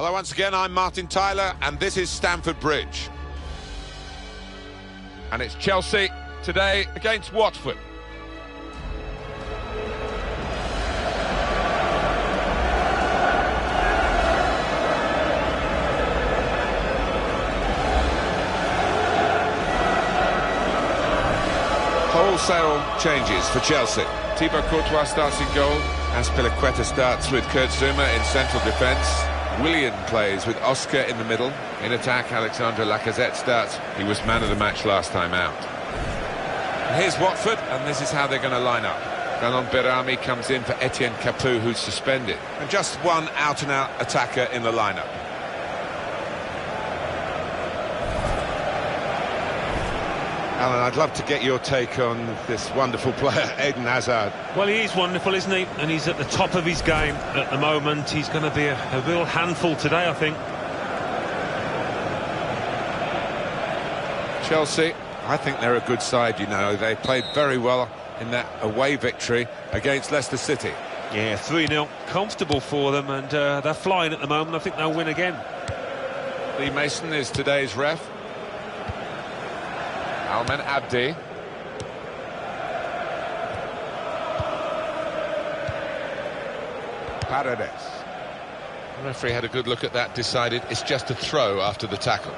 Hello once again, I'm Martin Tyler and this is Stamford Bridge. And it's Chelsea today against Watford. Wholesale changes for Chelsea. Thibaut Courtois starts in goal. Azpilicueta starts with Kurt Zuma in central defence. Willian plays with Oscar in the middle. In attack, Alexandre Lacazette starts. He was man of the match last time out. And here's Watford, and this is how they're going to line up. Ganon Berami comes in for Etienne Capoue, who's suspended. And just one out-and-out attacker in the lineup. Alan, I'd love to get your take on this wonderful player, Eden Hazard. Well, he is wonderful, isn't he? And he's at the top of his game at the moment. He's going to be a real handful today, I think. Chelsea, I think they're a good side, you know. They played very well in that away victory against Leicester City. Yeah, 3-0. Comfortable for them, and they're flying at the moment. I think they'll win again. Lee Mason is today's ref. Almen Abdi. Paredes. The referee had a good look at that, decided it's just a throw after the tackle.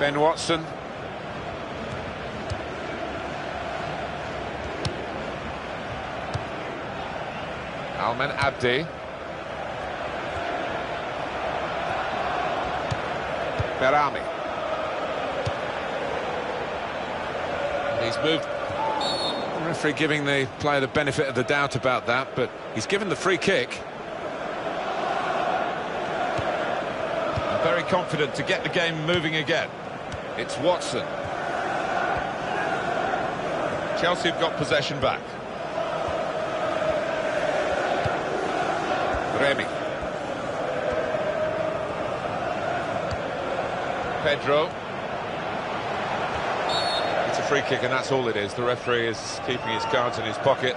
Ben Watson. Almen Abdi. Berami. He's moved. The referee giving the player the benefit of the doubt about that, but he's given the free kick. I'm very confident to get the game moving again. It's Watson. Chelsea have got possession back. Remy. Pedro. Free kick, and that's all it is. The referee is keeping his cards in his pocket.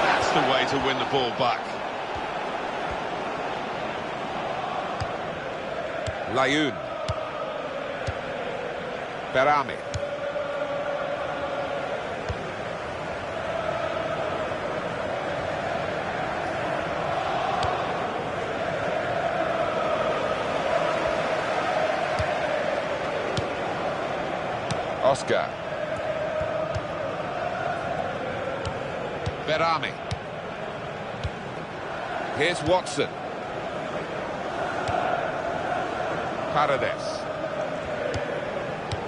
That's the way to win the ball back. Layun. Berami. Oscar. Berami. Here's Watson. Paredes.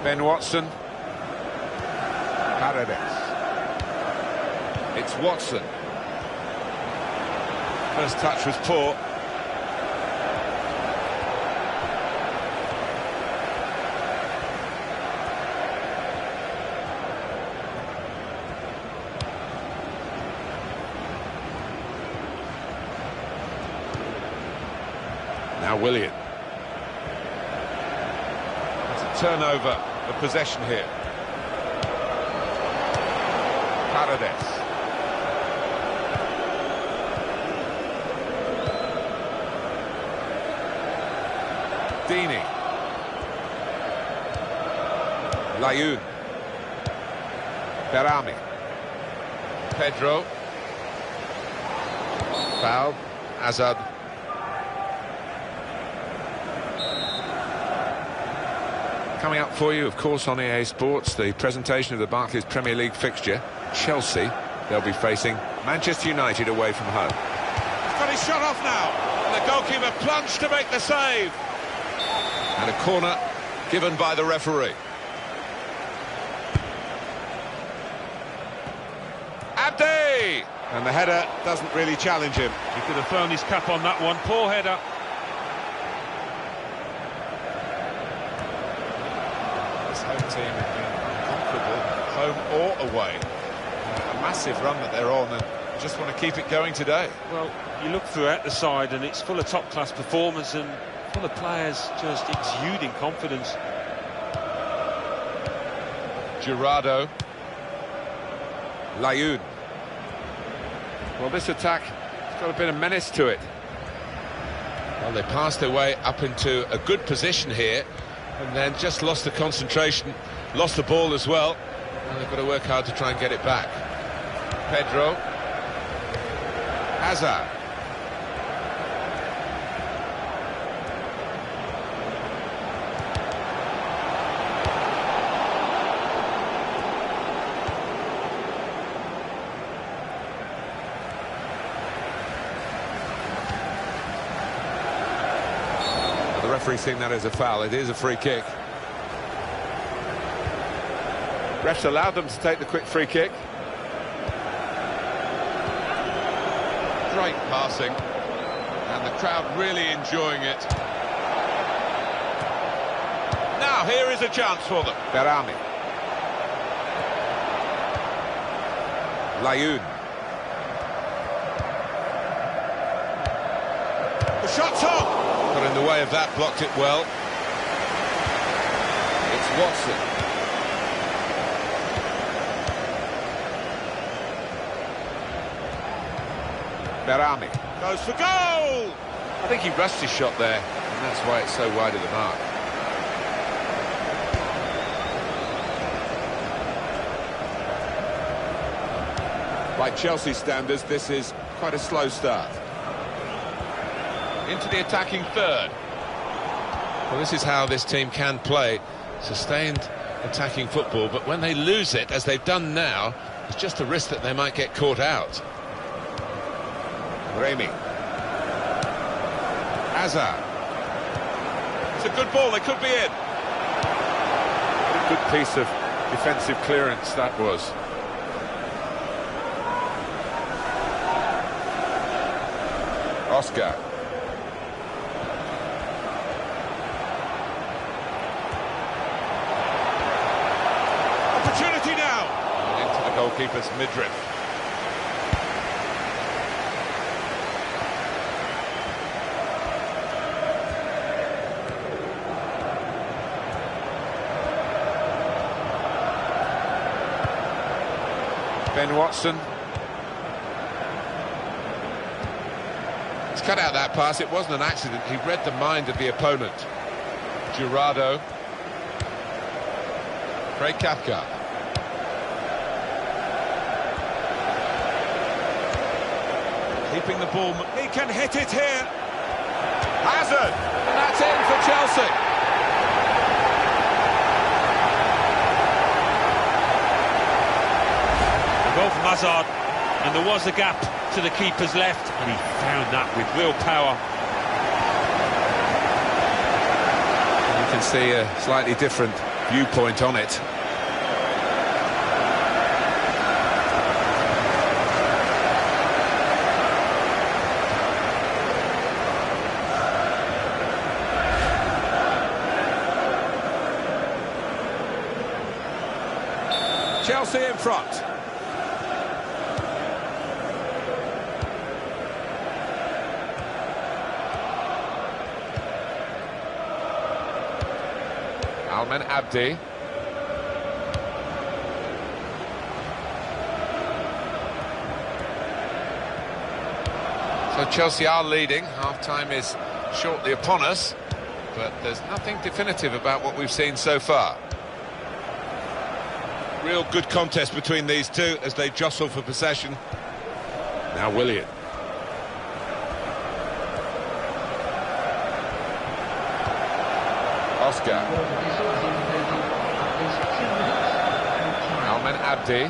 Ben Watson. Paredes. It's Watson. First touch was poor. Now Willian. It's a turnover. The possession here. Paredes. Dini. Layun. Berami. Pedro. Foul. Hazard. Coming up for you, of course, on EA Sports, the presentation of the Barclays Premier League fixture. Chelsea, they'll be facing Manchester United away from home. He's got his shot off now. And the goalkeeper plunged to make the save. And a corner given by the referee. Abdi! And the header doesn't really challenge him. He could have thrown his cap on that one. Poor header. Home team have been unconquerable, home or away. A massive run that they're on, and Just want to keep it going today. Well, you look throughout the side and it's full of top-class performance and full of players just exuding confidence. Girardo. Layun. Well, this attack has got a bit of menace to it. Well, they passed their way up into a good position here and then just lost the concentration, lost the ball as well, and they've got to work hard to try and get it back. Pedro. Hazard. The referee think that is a foul. It is a free kick. Refs allowed them to take the quick free kick. Great passing, and the crowd really enjoying it. Now here is a chance for them. Priemier. Layun. The shot's on! Got in the way of that, blocked it well. It's Watson. Priemier goes for goal! I think he rushed his shot there, and that's why it's so wide of the mark. By Chelsea standards, this is quite a slow start. Into the attacking third. Well, this is how this team can play. Sustained attacking football, but when they lose it, as they've done now, it's just a risk that they might get caught out. Priemier. Hazard. It's a good ball, they could be in. What a good piece of defensive clearance that was. Oscar. Opportunity now! Into the goalkeeper's midriff. Ben Watson. He's cut out that pass. It wasn't an accident. He read the mind of the opponent. Girardo. Craig Cathcart. Keeping the ball. He can hit it here. Hazard. And that's in for Chelsea. Goal from Hazard, and there was a gap to the keeper's left, and he found that with real power. You can see a slightly different viewpoint on it. Chelsea in front. Almen Abdi. So Chelsea are leading. Half-time is shortly upon us, but there's nothing definitive about what we've seen so far. Real good contest between these two as they jostle for possession. Now Willian. Oscar. Almen Abdi.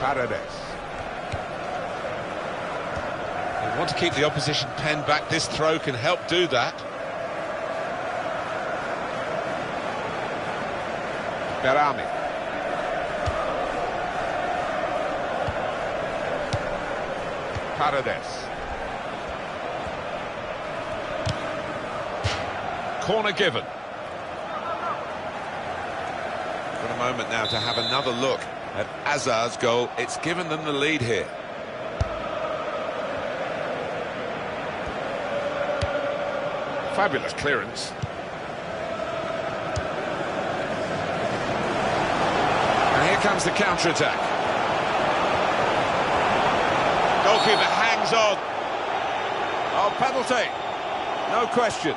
Paredes. They want to keep the opposition pen back. This throw can help do that. Priemier. Paredes. Corner given. Got a moment now to have another look at Hazard's goal. It's given them the lead here. Fabulous clearance. And here comes the counter-attack. Goalkeeper hangs on. Oh, penalty. No question.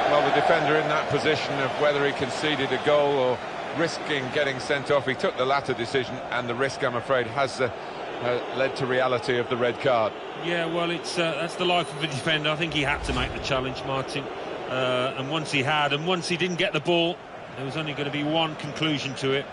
Well, the defender in that position of whether he conceded a goal or risking getting sent off, he took the latter decision, and the risk, I'm afraid, has led to reality of the red card. Yeah, well, that's the life of a defender. I think he had to make the challenge, Martin. And once he didn't get the ball, there was only going to be one conclusion to it.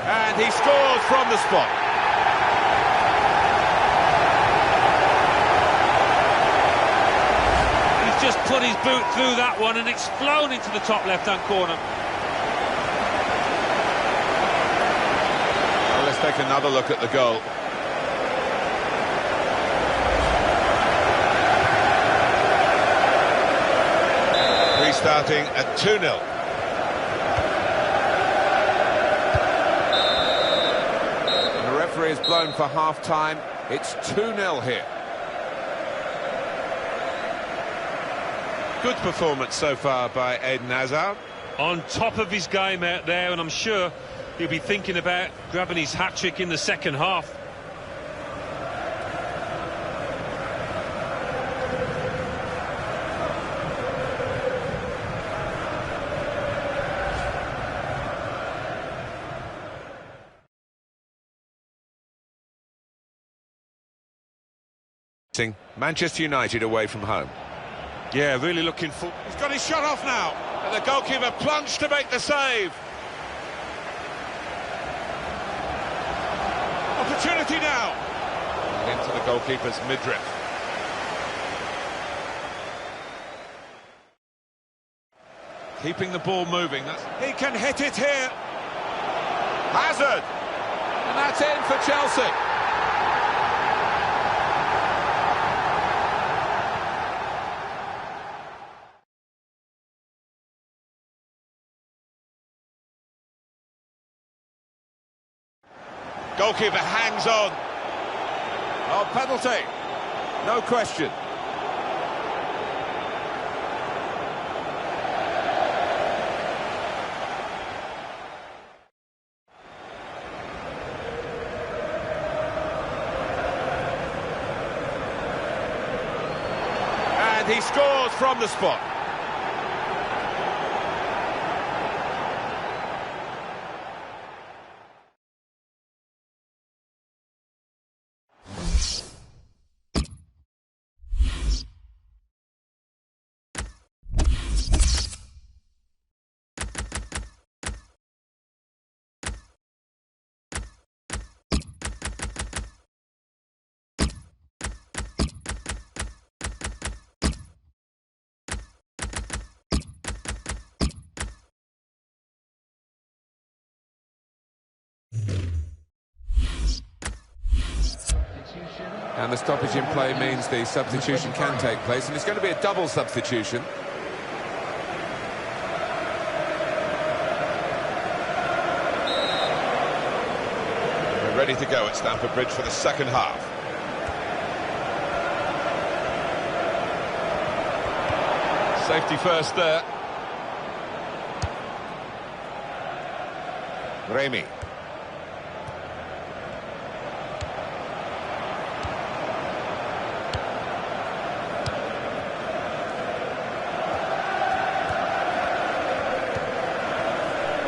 And he scores from the spot. He's just put his boot through that one and it's flown into the top left-hand corner. Well, let's take another look at the goal. Restarting at 2-0. Is blown for half-time. It's 2-0 here. Good performance so far by Eden Hazard. On top of his game out there, and I'm sure he'll be thinking about grabbing his hat-trick in the second half. Manchester United away from home. Yeah, really looking for... He's got his shot off now, and the goalkeeper plunged to make the save. Opportunity now. Into the goalkeeper's midriff. Keeping the ball moving. He can hit it here. Hazard. And that's in for Chelsea. Goalkeeper hangs on. Oh, penalty. No question. And he scores from the spot. And the stoppage in play means the substitution can take place, and it's going to be a double substitution. We're ready to go at Stamford Bridge for the second half. Safety first there. Priemier.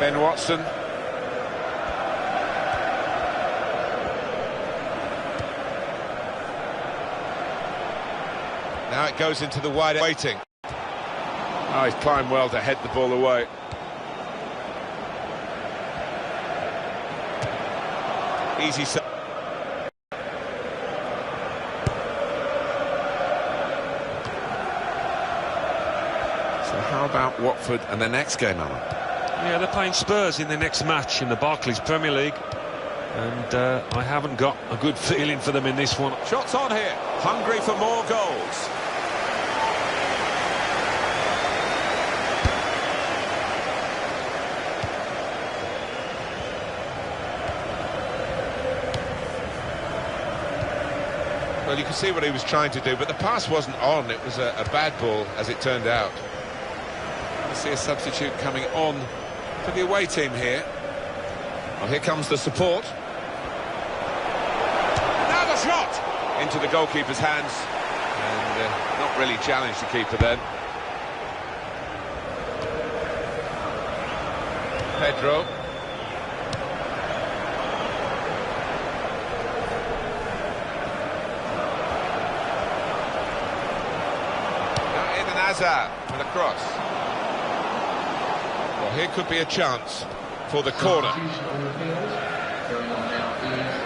Ben Watson. Now it goes into the wide waiting. Oh, he's climbed well to head the ball away. Easy. about Watford and their next game, Alan? Yeah, they're playing Spurs in their next match in the Barclays Premier League. And I haven't got a good feeling for them in this one. Shots on here, hungry for more goals. Well, you can see what he was trying to do, but the pass wasn't on. It was a bad ball, as it turned out. I see a substitute coming on for the away team here. Well, here comes the support. Now the shot! Into the goalkeeper's hands. And not really challenged the keeper then. Pedro. Hazard and a cross. Well, here could be a chance for the corner.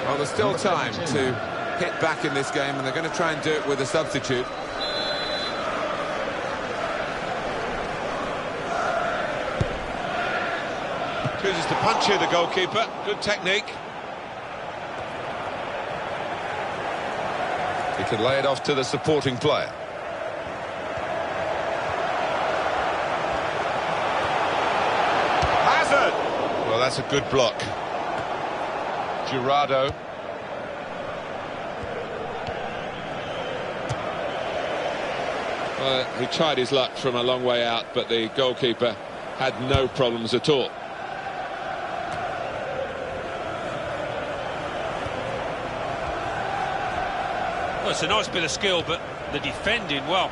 Well, there's still time to hit back in this game, and they're going to try and do it with a substitute. Chooses to punch here, the goalkeeper. Good technique. He can lay it off to the supporting player. Well, that's a good block. Girardo. Well, he tried his luck from a long way out, but the goalkeeper had no problems at all. Well, it's a nice bit of skill, but the defending, well,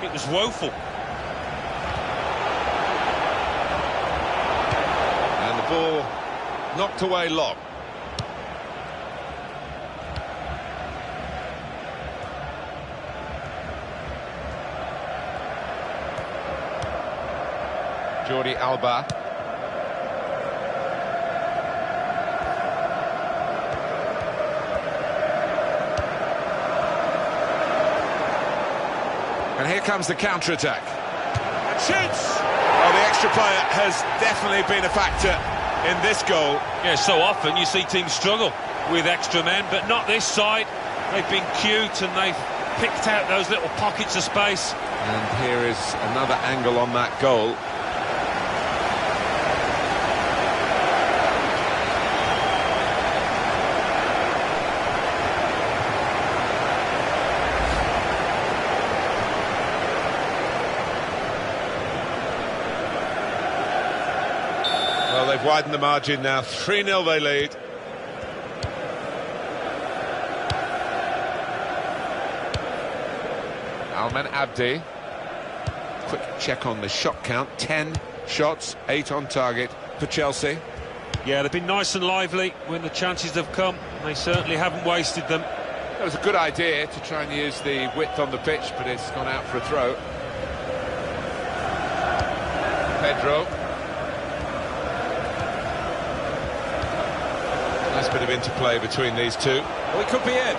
it was woeful. Ball knocked away long. Jordi Alba. And here comes the counter-attack. And shoots! Oh, the extra player has definitely been a factor in this goal. Yeah, so often you see teams struggle with extra men, but not this side. They've been cute and they've picked out those little pockets of space. And here is another angle on that goal. Well, they've widened the margin now. 3-0 they lead. Almen Abdi. Quick check on the shot count. 10 shots, 8 on target for Chelsea. Yeah, they've been nice and lively when the chances have come. They certainly haven't wasted them. It was a good idea to try and use the width on the pitch, but it's gone out for a throw. Pedro. Nice bit of interplay between these two. Well, he could be in.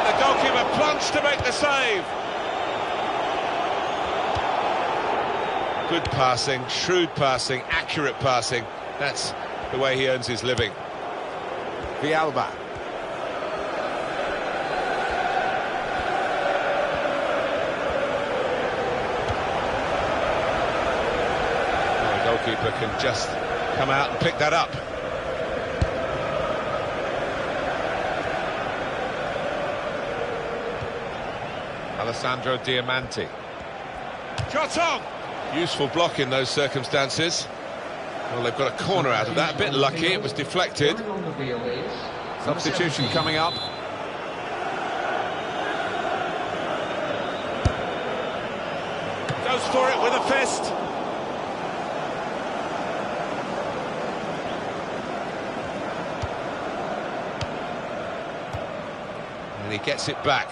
The goalkeeper plunged to make the save. Good passing, shrewd passing, accurate passing. That's the way he earns his living. Villalba. The goalkeeper can just come out and pick that up. Alessandro Diamanti. Shot on! Useful block in those circumstances. Well, they've got a corner out of that. A bit lucky, it was deflected. Substitution coming up. Goes for it with a fist. And he gets it back.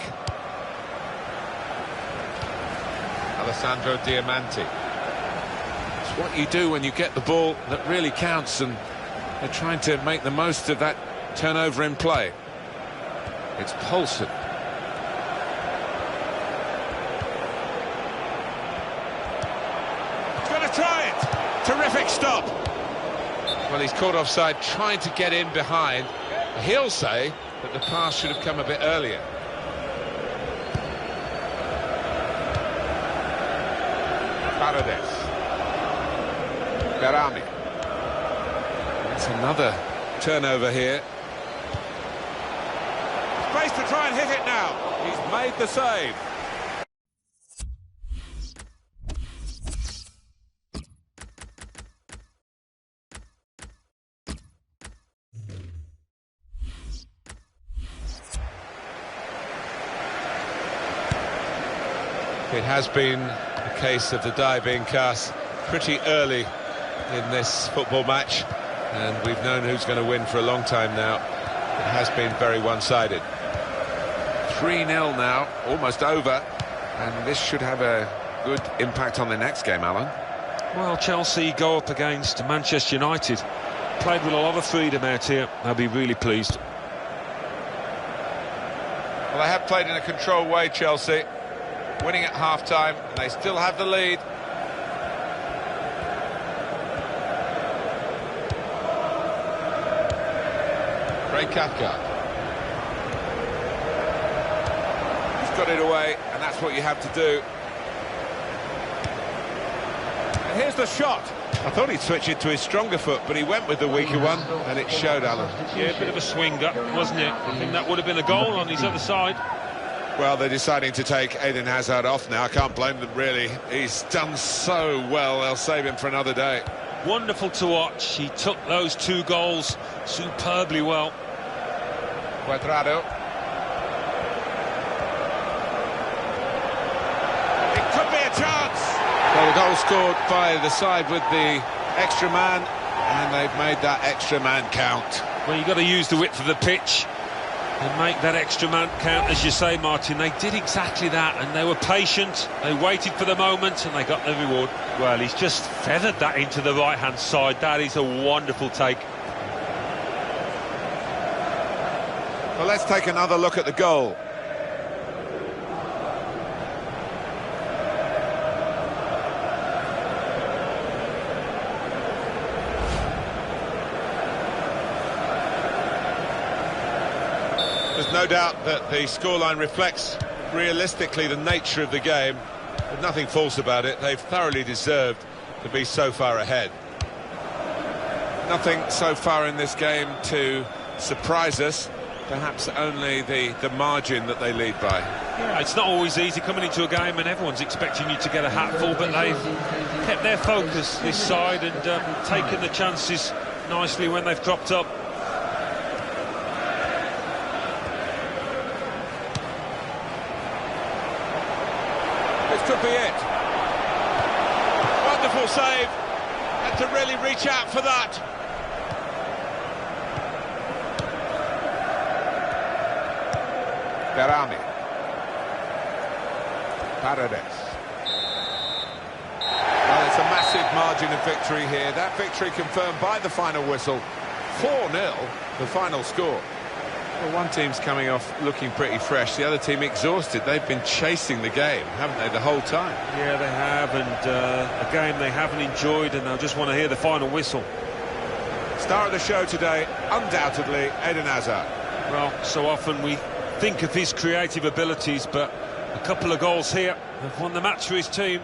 Alessandro Diamanti. It's what you do when you get the ball that really counts, and they're trying to make the most of that turnover in play. It's Poulsen. Terrific stop. Well, he's caught offside trying to get in behind. He'll say that the pass should have come a bit earlier. Paredes. Priemier. It's another turnover here. Space to try and hit it now. He's made the save. It has been a case of the die being cast pretty early in this football match, and we've known who's going to win for a long time now. It has been very one-sided. 3-0 now, almost over, and this should have a good impact on the next game, Alan. Well, Chelsea go up against Manchester United. Played with a lot of freedom out here. They'll be really pleased. Well, they have played in a controlled way, Chelsea, winning at half-time, and they still have the lead. Great Cathcart. He's got it away, and that's what you have to do. And here's the shot. I thought he'd switch it to his stronger foot, but he went with the weaker one, and it showed, Alan. Yeah, a bit of a swing up, wasn't it? I think that would have been a goal on his other side. Well, they're deciding to take Eden Hazard off now. I can't blame them, really. He's done so well. They'll save him for another day. Wonderful to watch. He took those 2 goals superbly well. Cuadrado. It could be a chance. Well, the goal scored by the side with the extra man, and they've made that extra man count. Well, you've got to use the width of the pitch and make that extra man count, as you say, Martin. They did exactly that, and they were patient. They waited for the moment, and they got the reward. Well, he's just feathered that into the right-hand side. That is a wonderful take. Well, let's take another look at the goal. There's no doubt that the scoreline reflects realistically the nature of the game. There's nothing false about it. They've thoroughly deserved to be so far ahead. Nothing so far in this game to surprise us. Perhaps only the margin that they lead by. Yeah, it's not always easy coming into a game and everyone's expecting you to get a hatful, but they've kept their focus this side and taken the chances nicely when they've cropped up. This could be it. Wonderful save. Had to really reach out for that. Priemier. Paredes. Well, it's a massive margin of victory here. That victory confirmed by the final whistle. 4-0, the final score. Well, one team's coming off looking pretty fresh, the other team exhausted. They've been chasing the game, haven't they, the whole time? Yeah, they have, and a game they haven't enjoyed, and they'll just want to hear the final whistle. Star of the show today, undoubtedly, Eden Hazard. Well, so often we think of his creative abilities, but a couple of goals here have won the match for his team.